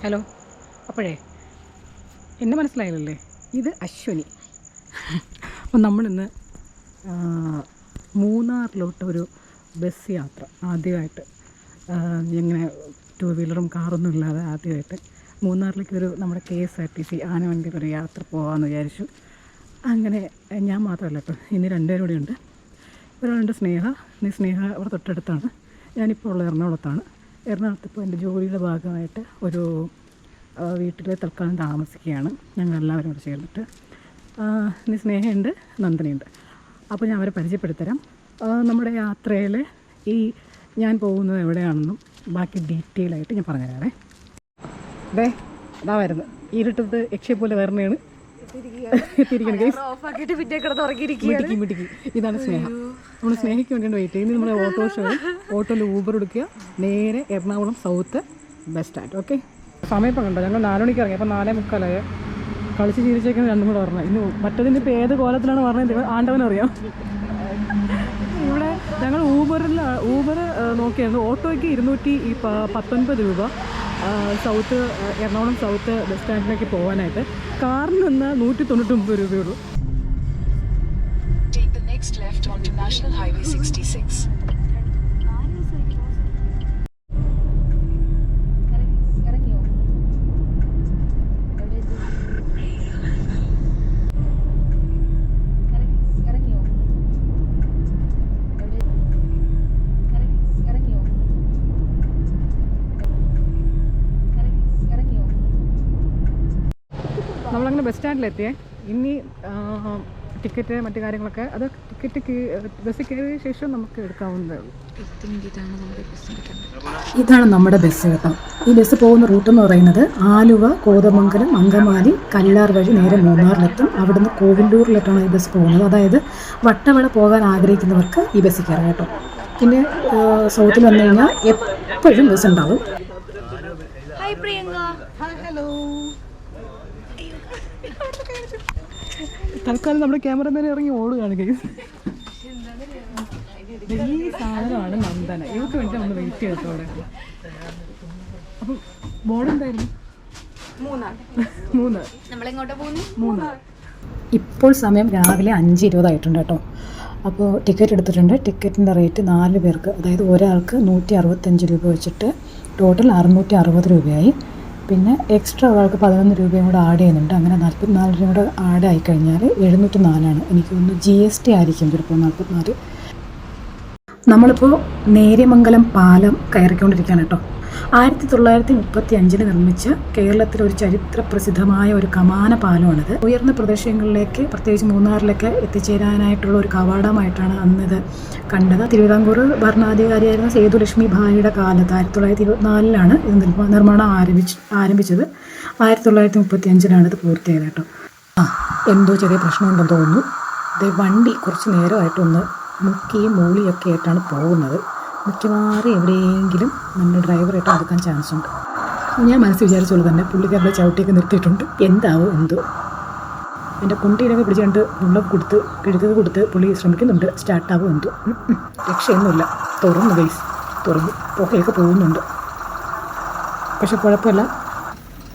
Hello. അപ്പോഴേ എന്നെ മനസ്സിലായില്ലല്ലേ? ഇത് അശ്വനി. അപ്പം നമ്മളിന്ന് മൂന്നാറിലോട്ടൊരു ബസ് യാത്ര ആദ്യമായിട്ട്, ഇങ്ങനെ ടൂ വീലറും കാറൊന്നും ഇല്ലാതെ ആദ്യമായിട്ട് മൂന്നാറിലേക്കൊരു നമ്മുടെ KSRTC ആനവണ്ടിയിലൊരു യാത്ര പോകാമെന്ന് വിചാരിച്ചു. അങ്ങനെ ഞാൻ മാത്രമല്ല, ഇപ്പം ഇനി രണ്ടുപേരും കൂടെ ഉണ്ട്. ഒരാളുണ്ട് സ്നേഹ. സ്നേഹ അവിടെ തൊട്ടടുത്താണ്. ഞാനിപ്പോൾ ഉള്ള എറണാകുളത്താണ്. എറണാകുളത്തിപ്പോൾ എൻ്റെ ജോലിയുടെ ഭാഗമായിട്ട് ഒരു വീട്ടിൽ തൽക്കാലം താമസിക്കുകയാണ്. ഞങ്ങളെല്ലാവരും കൂടെ ചേർന്നിട്ട്. ഇനി സ്നേഹയുണ്ട്, നന്ദനയുണ്ട്. അപ്പോൾ ഞാൻ അവരെ പരിചയപ്പെടുത്തരാം. നമ്മുടെ യാത്രയിൽ ഈ ഞാൻ പോകുന്നത് എവിടെയാണെന്നും ബാക്കി ഡീറ്റെയിൽ ആയിട്ട് ഞാൻ പറഞ്ഞുതരാവേ. അതെ, അതാ വരുന്നത്. ഇരുട്ടത്ത് യക്ഷയെ പോലെ വരണേണ്. ഇതാണ് സ്നേഹ. നമ്മൾ സ്നേഹയ്ക്ക് വേണ്ടിയാണ് വെയിറ്റ് ചെയ്യുന്നത്. നമ്മൾ ഓട്ടോയിൽ ഊബർ എടുക്കുക, നേരെ Ernakulam south bus stand. Okay, സമയം ഇപ്പം കണ്ടോ? ഞങ്ങൾ 4 മണിക്ക് ഇറങ്ങി. അപ്പം 4:45 കളിച്ച് ചിരിച്ചേക്കുന്നത് രണ്ടും കൂടെ പറഞ്ഞത്. ഇന്ന് മറ്റതിന് ഇപ്പോൾ ഏത് കോലത്തിലാണ് പറഞ്ഞത് ആണ്ടവനറിയാം. ഇവിടെ ഞങ്ങൾ ഊബർ നോക്കിയായിരുന്നു. ഓട്ടോയ്ക്ക് 219 രൂപ സൗത്ത് എറണാകുളം സൗത്ത് ബസ് സ്റ്റാൻഡിലേക്ക് പോകാനായിട്ട്. കാറിന് നിന്ന് 199 രൂപയുള്ളൂ. Take the next left onto National Highway 66. നമ്മളങ്ങനെ ബസ് സ്റ്റാൻഡിലെത്തിയേ. ഇനി ടിക്കറ്റ് മറ്റു കാര്യങ്ങളൊക്കെ അത് ബസ്സിൽ കയറിയ ശേഷം നമുക്ക് എടുക്കാവുന്നതേ ഉള്ളൂ. ഇതാണ് നമ്മുടെ ബസ് കേട്ടോ. ഈ ബസ് പോകുന്ന റൂട്ട് എന്ന് പറയുന്നത് ആലുവ, കോതമംഗലം, അങ്കമാലി, കല്ലാർ വഴി നേരെ മൂന്നാറിലെത്തും. അവിടുന്ന് കോവിലൂരിലോട്ടാണ് ഈ ബസ് പോകുന്നത്. അതായത് വട്ടവട പോകാൻ ആഗ്രഹിക്കുന്നവർക്ക് ഈ ബസ്സിൽ കയറാം കേട്ടോ. പിന്നെ സൗത്തിൽ വന്നു കഴിഞ്ഞാൽ എപ്പോഴും ബസ് ഉണ്ടാവും. തൽക്കാലം നമ്മുടെ ക്യാമറമാൻ ഇറങ്ങി ഓടുകയാണ്. ഈ സാധനമാണ് നന്ദന. ഇവർക്ക് വേണ്ടി നമ്മൾ വെയിറ്റ് ചെയ്തോ അവിടെ. അപ്പം ബോർഡ് എന്തായിരുന്നു? 3. ഇപ്പോൾ സമയം രാവിലെ 5:20 ആയിട്ടുണ്ട് കേട്ടോ. അപ്പോൾ ടിക്കറ്റ് എടുത്തിട്ടുണ്ട്. ടിക്കറ്റിൻ്റെ റേറ്റ് 4 പേർക്ക്, അതായത് ഒരാൾക്ക് 165 രൂപ വെച്ചിട്ട് ടോട്ടൽ 660 രൂപയായി. പിന്നെ എക്സ്ട്രാ ഒരാൾക്ക് 11 രൂപയും കൂടെ ആഡ് ചെയ്യുന്നുണ്ട്. അങ്ങനെ 44 രൂപ കൂടെ ആഡ് ആയിക്കഴിഞ്ഞാൽ 704 എനിക്ക് തോന്നുന്നു. GST ആയിരിക്കും ചിലപ്പോൾ 44. നമ്മളിപ്പോൾ നേര്യമംഗലം പാലം കയറിക്കൊണ്ടിരിക്കുകയാണ് കേട്ടോ. 1935 നിർമ്മിച്ച കേരളത്തിലെ ഒരു ചരിത്ര പ്രസിദ്ധമായ ഒരു കമാന പാലമാണിത്. ഉയർന്ന പ്രദേശങ്ങളിലേക്ക്, പ്രത്യേകിച്ച് മൂന്നാറിലേക്ക് എത്തിച്ചേരാനായിട്ടുള്ള ഒരു കവാടമായിട്ടാണ് അന്നിത് കണ്ടത്. തിരുവിതാംകൂർ ഭരണാധികാരിയായിരുന്ന സേതുലക്ഷ്മി ഭായിയുടെ കാലത്ത് 1924 ഇത് നിർമ്മാണം ആരംഭിച്ചത്. 1935 ഇത് പൂർത്തിയായത് കേട്ടോ. എന്തോ ചെറിയ പ്രശ്നമുണ്ടെന്ന് തോന്നുന്നു. ഇത് വണ്ടി കുറച്ച് നേരമായിട്ടൊന്ന് മുക്കിയും മൂളിയൊക്കെ ആയിട്ടാണ് പോകുന്നത്. മിക്കവാറും എവിടെയെങ്കിലും നമ്മുടെ ഡ്രൈവറായിട്ട് എടുക്കാൻ ചാൻസ് ഉണ്ട്. ഞാൻ മനസ്സിൽ വിചാരിച്ചോളൂ തന്നെ പുള്ളിക്കാരുടെ ചവിട്ടിയൊക്കെ നിർത്തിയിട്ടുണ്ട്. എന്താവോ എന്തോ. എൻ്റെ കുണ്ടിയിലൊക്കെ പിടിച്ചുകൊണ്ട് വെള്ളം കൊടുത്ത് കിഴുക്കത് കൊടുത്ത് പുള്ളി ശ്രമിക്കുന്നുണ്ട്. സ്റ്റാർട്ടാവോ എന്തോ. രക്ഷയൊന്നുമില്ല. തുറന്നു പുകയൊക്കെ പോകുന്നുണ്ട്. പക്ഷെ കുഴപ്പമില്ല,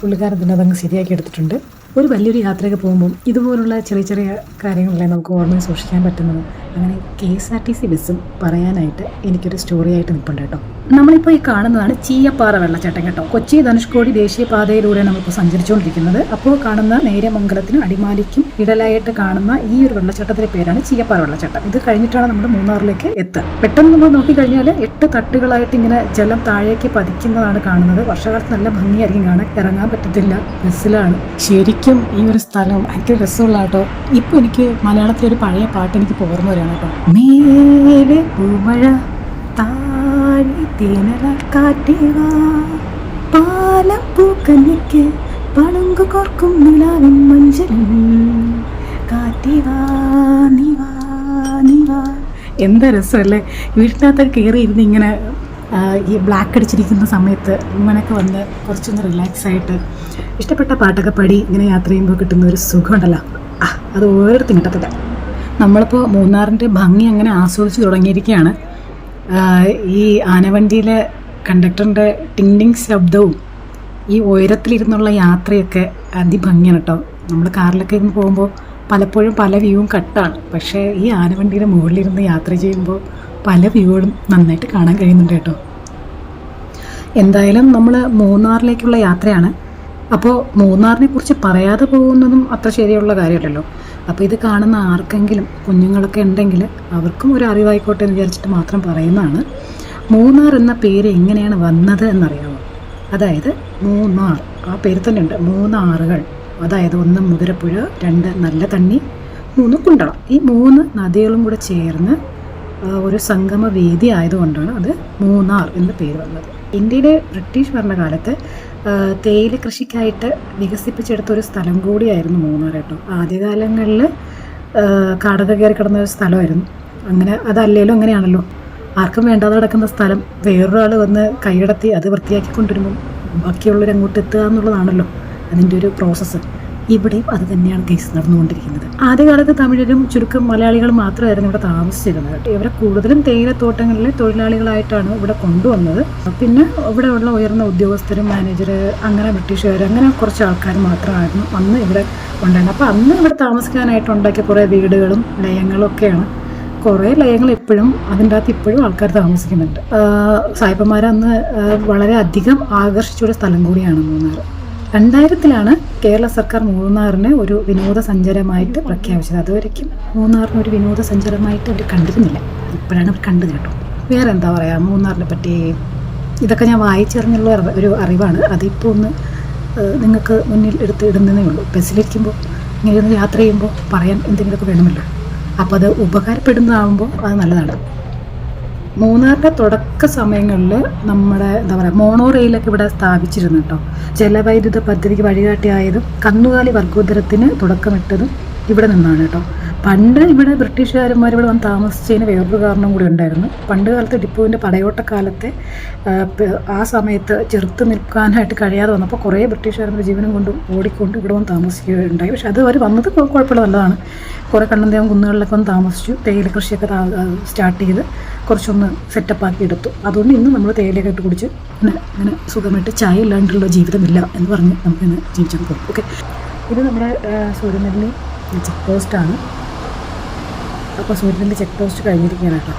പുള്ളിക്കാരൻ പിന്നെ അതങ്ങ് ശരിയാക്കി എടുത്തിട്ടുണ്ട്. ഒരു വലിയൊരു യാത്രയൊക്കെ പോകുമ്പം ഇതുപോലുള്ള ചെറിയ ചെറിയ കാര്യങ്ങളല്ലേ നമുക്ക് ഓർമ്മയിൽ സൂക്ഷിക്കാൻ പറ്റുന്നത്. അങ്ങനെ KSRTC ബസ്സും പറയാനായിട്ട് എനിക്കൊരു സ്റ്റോറി ആയിട്ട് നിൽപ്പുണ്ട് കേട്ടോ. നമ്മളിപ്പോൾ ഈ കാണുന്നതാണ് ചീയപ്പാറ വെള്ളച്ചാട്ടം കേട്ടോ. കൊച്ചി ധനുഷ്കോടി ദേശീയപാതയിലൂടെ നമ്മളിപ്പോൾ സഞ്ചരിച്ചുകൊണ്ടിരിക്കുന്നത്. അപ്പോൾ കാണുന്ന നേര്യമംഗലത്തിനും അടിമാലിക്കും ഇടലായിട്ട് കാണുന്ന ഈ ഒരു വെള്ളച്ചാട്ടത്തിൻ്റെ പേരാണ് ചീയപ്പാറ വെള്ളച്ചാട്ടം. ഇത് കഴിഞ്ഞിട്ടാണ് നമ്മൾ മൂന്നാറിലേക്ക് എത്തുക. പെട്ടെന്ന് നമ്മൾ നോക്കിക്കഴിഞ്ഞാൽ 8 തട്ടുകളായിട്ട് ഇങ്ങനെ ജലം താഴേക്ക് പതിക്കുന്നതാണ് കാണുന്നത്. വർഷകാലത്ത് നല്ല ഭംഗിയായിരിക്കും കാണാൻ. ഇറങ്ങാൻ പറ്റത്തില്ല, ബസ്സിലാണ്. ശരിക്കും ഈ ഒരു സ്ഥലം എനിക്ക് രസമുള്ള കേട്ടോ. ഇപ്പം എനിക്ക് മലയാളത്തിലൊരു പഴയ പാട്ട് എനിക്ക് ഓർമ്മ വരികയാണ് കേട്ടോ. മേലെ പൂമഴ താഴെ തേനല കാറ്റേവാ പാലം പൂക്കന്നിക്ക് പളുങ്കു കോർക്കും നിലാവിൻ മഞ്ചലും കാറ്റേവാ നീവാ നീവാ. എന്താ രസമല്ലേ? വീട്ടിനകത്തൊക്കെ കയറി ഇരുന്ന് ഇങ്ങനെ ഈ ബ്ലാക്ക് അടിച്ചിരിക്കുന്ന സമയത്ത് ഇങ്ങനെയൊക്കെ വന്ന് കുറച്ചൊന്ന് റിലാക്സ് ആയിട്ട് ഇഷ്ടപ്പെട്ട പാട്ടൊക്കെ പാടി ഇങ്ങനെ യാത്ര ചെയ്യുമ്പോൾ കിട്ടുന്ന ഒരു സുഖമുണ്ടല്ലോ, അത് ഓരോരുത്തരും കിട്ടത്തില്ല. നമ്മളിപ്പോൾ മൂന്നാറിൻ്റെ ഭംഗി അങ്ങനെ ആസ്വദിച്ച് തുടങ്ങിയിരിക്കുകയാണ്. ഈ ആനവണ്ടിയിലെ കണ്ടക്ടറിൻ്റെ ടിങ് ടിങ് ശബ്ദവും ഈ ഉയരത്തിലിരുന്നുള്ള യാത്രയൊക്കെ അതിഭംഗിയാണ് കേട്ടോ. നമ്മൾ കാറിലൊക്കെ ഇരുന്ന് പോകുമ്പോൾ പലപ്പോഴും പല വ്യൂവും കട്ടാണ്. പക്ഷേ ഈ ആനവണ്ടിയുടെ മുകളിലിരുന്ന് യാത്ര ചെയ്യുമ്പോൾ പല വ്യൂകളും നന്നായിട്ട് കാണാൻ കഴിയുന്നുണ്ട് കേട്ടോ. എന്തായാലും നമ്മൾ മൂന്നാറിലേക്കുള്ള യാത്രയാണ്. അപ്പോൾ മൂന്നാറിനെ കുറിച്ച് പറയാതെ പോകുന്നതും അത്ര ശരിയുള്ള കാര്യമല്ലല്ലോ. അപ്പോൾ ഇത് കാണുന്ന ആർക്കെങ്കിലും കുഞ്ഞുങ്ങളൊക്കെ ഉണ്ടെങ്കിൽ അവർക്കും ഒരു അറിവായിക്കോട്ടെ എന്ന് വിചാരിച്ചിട്ട് മാത്രം പറയുന്നതാണ്. മൂന്നാർ എന്ന പേര് എങ്ങനെയാണ് വന്നത് എന്നറിയാമോ? അതായത് മൂന്നാർ, ആ പേര് തന്നെ ഉണ്ട്, 3 ആറുകൾ. അതായത് 1 മുതിരപ്പുഴ, 2 നല്ല തണ്ണി, 3 കുണ്ടളം. ഈ 3 നദികളും കൂടെ ചേർന്ന് ഒരു സംഗമ വേദി ആയതുകൊണ്ടാണ് അത് മൂന്നാർ എന്ന പേര് വന്നത്. ഇന്ത്യയിലെ ബ്രിട്ടീഷ് ഭരണകാലത്ത് തേയില കൃഷിക്കായിട്ട് വികസിപ്പിച്ചെടുത്ത ഒരു സ്ഥലം കൂടിയായിരുന്നു മൂന്നാർ കേട്ടോ. ആദ്യകാലങ്ങളിൽ കാടൊക്കെ കയറി കിടന്ന ഒരു സ്ഥലമായിരുന്നു. അങ്ങനെ അതല്ലേലും അങ്ങനെയാണല്ലോ, ആർക്കും വേണ്ടാതെ കിടക്കുന്ന സ്ഥലം വേറൊരാൾ വന്ന് കൈയടത്തി അത് വൃത്തിയാക്കി കൊണ്ടുവരുമ്പം ബാക്കിയുള്ളവർ അങ്ങോട്ട് എത്തുക എന്നുള്ളതാണല്ലോ അതിൻ്റെ ഒരു പ്രോസസ്സ്. ഇവിടെയും അത് തന്നെയാണ് കേസ് നടന്നുകൊണ്ടിരിക്കുന്നത്. ആദ്യകാലത്ത് തമിഴരും ചുരുക്കം മലയാളികളും മാത്രമായിരുന്നു ഇവിടെ താമസിച്ചിരുന്നത്. ഇവരെ കൂടുതലും തേയിലത്തോട്ടങ്ങളിലെ തൊഴിലാളികളായിട്ടാണ് ഇവിടെ കൊണ്ടുവന്നത്. പിന്നെ ഇവിടെ ഉള്ള ഉയർന്ന ഉദ്യോഗസ്ഥരും മാനേജർ, അങ്ങനെ ബ്രിട്ടീഷുകാർ, അങ്ങനെ കുറച്ച് ആൾക്കാർ മാത്രമായിരുന്നു അന്ന് ഇവിടെ ഉണ്ടായിരുന്നത്. അപ്പോൾ അന്ന് ഇവിടെ താമസിക്കാനായിട്ട് ഉണ്ടാക്കിയ കുറേ വീടുകളും ലയങ്ങളും ഒക്കെയാണ്. കുറേ ലയങ്ങൾ ഇപ്പോഴും അതിൻ്റെ അകത്ത് ഇപ്പോഴും ആൾക്കാർ താമസിക്കുന്നുണ്ട്. സായിപ്പന്മാരന്ന് വളരെ അധികം ആകർഷിച്ചൊരു സ്ഥലം കൂടിയാണ് മൂന്നാർ. 2000-ലാണ് കേരള സർക്കാർ മൂന്നാറിനെ ഒരു വിനോദസഞ്ചാരമായിട്ട് പ്രഖ്യാപിച്ചത്. അതുവരയ്ക്കും മൂന്നാറിന് ഒരു വിനോദസഞ്ചാരമായിട്ട് അവർ കണ്ടിരുന്നില്ല. ഇപ്പോഴാണ് അവർ കണ്ടത് കേട്ടോ. വേറെ എന്താ പറയുക മൂന്നാറിനെ പറ്റി? ഇതൊക്കെ ഞാൻ വായിച്ചറിഞ്ഞുള്ള ഒരു അറിവാണ്. അതിപ്പോൾ ഒന്ന് നിങ്ങൾക്ക് മുന്നിൽ എടുത്ത് ഇടുന്നതേ ഉള്ളൂ. ബസ്സിലിരിക്കുമ്പോൾ ഇങ്ങനെ ഒന്ന് യാത്ര ചെയ്യുമ്പോൾ പറയാൻ എന്തെങ്കിലുമൊക്കെ വേണമല്ലോ. അപ്പോൾ അത് ഉപകാരപ്പെടുന്നതാകുമ്പോൾ അത് നല്ലതാണ്. മൂന്നാറിൻ്റെ തുടക്ക സമയങ്ങളിൽ നമ്മുടെ എന്താ പറയുക മോണോ റെയിലൊക്കെ ഇവിടെ സ്ഥാപിച്ചിരുന്നു കേട്ടോ. ജലവൈദ്യുത പദ്ധതിക്ക് വഴികാട്ടിയായതും കന്നുകാലി വർഗോത്തരത്തിന് തുടക്കമിട്ടതും ഇവിടെ നിന്നാണ് കേട്ടോ. പണ്ട് ഇവിടെ ബ്രിട്ടീഷുകാരന്മാർ ഇവിടെ വന്ന് താമസിച്ചതിന് വേറൊരു കാരണം കൂടി ഉണ്ടായിരുന്നു. പണ്ട് കാലത്ത് ടിപ്പുവിൻ്റെ പടയോട്ടക്കാലത്തെ ആ സമയത്ത് ചെറുത്ത് നിൽക്കാനായിട്ട് കഴിയാതെ വന്നപ്പോൾ കുറേ ബ്രിട്ടീഷുകാരുടെ ജീവനം കൊണ്ട് ഓടിക്കൊണ്ട് ഇവിടെ വന്ന് താമസിക്കുകയുണ്ടായി. പക്ഷെ അത് അവർ വന്നത് കുഴപ്പമില്ല, നല്ലതാണ്. കുറേ കണ്ണന്തേവം കുന്നുകളിലൊക്കെ വന്ന് താമസിച്ചു. തേയില കൃഷിയൊക്കെ സ്റ്റാർട്ട് ചെയ്ത് കുറച്ചൊന്ന് സെറ്റപ്പാക്കി എടുത്തു. അതുകൊണ്ട് ഇന്ന് നമ്മൾ തേയിലയൊക്കെ ഇട്ട് കുടിച്ച് ഇങ്ങനെ സുഖമായിട്ട് ചായ ഇല്ലാണ്ടുള്ള ജീവിതമില്ല എന്ന് പറഞ്ഞ് നമുക്കിന്ന് ജീവിച്ചാൽ പോകും. ഓക്കെ, ഇത് നമ്മുടെ സൂര്യനെല്ലി ചെക്ക് പോസ്റ്റാണ്. അപ്പോൾ സൂര്യനെല്ലി ചെക്ക് പോസ്റ്റ് കഴിഞ്ഞിരിക്കുകയാണ് കേട്ടോ.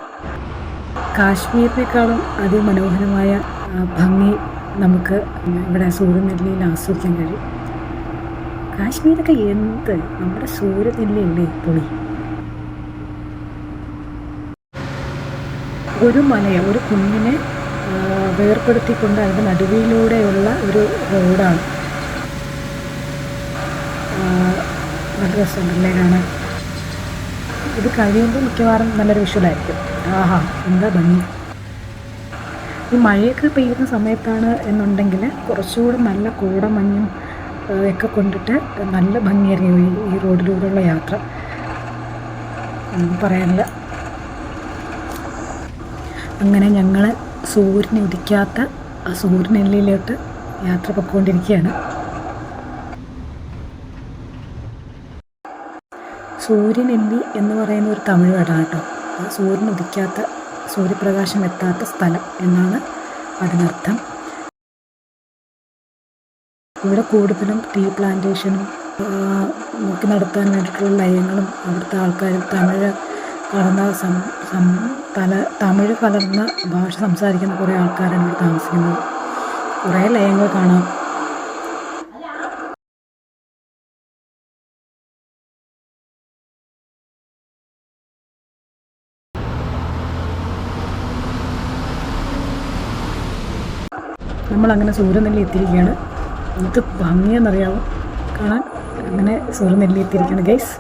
കാശ്മീരിനേക്കാളും അതിമനോഹരമായ ഭംഗി നമുക്ക് ഇവിടെ സൂര്യനെല്ലിയിൽ ആസ്വദിക്കാൻ കഴിയും. കാശ്മീരൊക്കെ എന്ത് നമ്മുടെ സൂര്യനെല്ലിയല്ലേ പൊളി. ഒരു മലയെ, ഒരു കുഞ്ഞിനെ വേർപ്പെടുത്തിക്കൊണ്ട് അതിൻ്റെ നടുവിലൂടെയുള്ള ഒരു റോഡാണ്. നല്ല രസമുണ്ടല്ലേ കാണാൻ. ഇത് കഴിയുമ്പോൾ മിക്കവാറും നല്ലൊരു വിഷ്വലായിരിക്കും. ആഹാ, എന്താ ഭംഗി. ഈ മഴയൊക്കെ പെയ്യുന്ന സമയത്താണ് എന്നുണ്ടെങ്കിൽ കുറച്ചുകൂടി നല്ല കൂടമഞ്ഞും ഒക്കെ കൊണ്ടിട്ട് നല്ല ഭംഗിയായിരിക്കും ഈ റോഡിലൂടെയുള്ള യാത്ര. ഒന്നും പറയാനില്ല. അങ്ങനെ ഞങ്ങൾ സൂര്യൻ ഉദിക്കാത്ത ആ സൂര്യനെല്ലിയിലോട്ട് യാത്ര പൊയ്ക്കൊണ്ടിരിക്കുകയാണ്. സൂര്യനെല്ലി എന്ന് പറയുന്ന ഒരു തമിഴ് വേർഡാണ് കേട്ടോ. സൂര്യൻ ഉദിക്കാത്ത, സൂര്യപ്രകാശം എത്താത്ത സ്ഥലം എന്നാണ് അതിനർത്ഥം. ഇവിടെ കൂടുതലും ടീ പ്ലാന്റേഷനും നോക്കി നടത്താൻ വേണ്ടിയിട്ടുള്ള ലയങ്ങളും അവിടുത്തെ ആൾക്കാരും തമിഴ് കലർന്ന ഭാഷ സംസാരിക്കുന്ന കുറേ ആൾക്കാരാണ് ഇവിടെ താമസിക്കുന്നത്. കുറേ ലയങ്ങൾ കാണാം. നമ്മളങ്ങനെ സൂര്യനെല്ലി എത്തിയിരിക്കുകയാണ്. എന്ത് ഭംഗിയെന്നറിയാമോ കാണാൻ. അങ്ങനെ സൂര്യനെല്ലി എത്തിയിരിക്കുകയാണ് ഗൈസ്.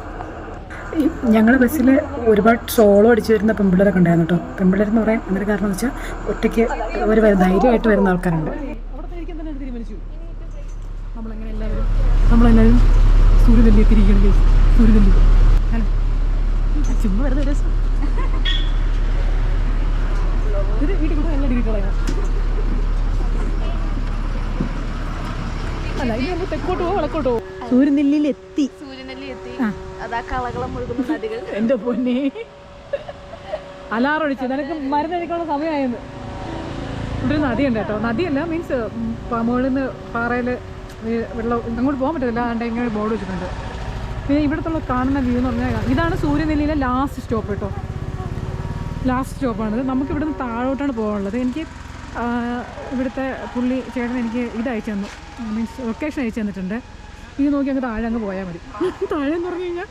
ഞങ്ങളുടെ ബസ്സിൽ ഒരുപാട് സോളോ അടിച്ച് വരുന്ന പെൺപിള്ളേരൊക്കെ ഉണ്ടായിരുന്നു കേട്ടോ. പെൺപിള്ളേരെന്ന് പറയാൻ അങ്ങനെ കാരണം എന്ന് വെച്ചാൽ ഒറ്റയ്ക്ക് ഒരു ധൈര്യമായിട്ട് വരുന്ന ആൾക്കാരുണ്ട്. നമ്മളെല്ലാവരും സൂര്യനെല്ലി എത്തിയിരിക്കുകയാണ് ഗൈസ്. സൂര്യനെല്ലി ചുമ്മാ വരുന്ന രസം. ഇത് വീട്ടിൽ കൂടെ നല്ല ഡിഗ്രി കളയാം. അല്ല, ഇനി നമ്മൾ തെക്കോട്ട് പോവോ വടക്കോട്ട് പോവോ? സൂര്യനെല്ലിയിൽ എത്തി. എന്റെ പൊന്നെ, അലാറം അടിച്ചു. നിനക്ക് മരുന്ന് കഴിക്കാനുള്ള സമയമായെന്ന്. ഇവിടെ ഒരു നദിയുണ്ട് കേട്ടോ. നദിയല്ല, മീൻസ് മുകളിൽ നിന്ന് പാറയിൽ വെള്ളം അങ്ങോട്ട് പോകാൻ പറ്റത്തില്ല. അതുകൊണ്ട് ഇങ്ങനെ ബോർഡ് വെച്ചിട്ടുണ്ട്. പിന്നെ ഇവിടുത്തെ കാണുന്ന വ്യൂ എന്ന് പറഞ്ഞാൽ ഇതാണ് സൂര്യനെല്ലിയിലെ ലാസ്റ്റ് സ്റ്റോപ്പ് കേട്ടോ. ലാസ്റ്റ് സ്റ്റോപ്പാണിത്. നമുക്ക് ഇവിടുന്ന് താഴോട്ടാണ് പോകാനുള്ളത്. എനിക്ക് ഇവിടുത്തെ ചേട്ടൻ എനിക്ക് ഇത് അയച്ചു തന്നു, മീൻസ് ലൊക്കേഷൻ അയച്ചു തന്നിട്ടുണ്ട്. ഇത് നോക്കി അങ്ങ് താഴെ അങ്ങ് പോയാൽ മതി. താഴെ എന്ന് പറഞ്ഞു കഴിഞ്ഞാൽ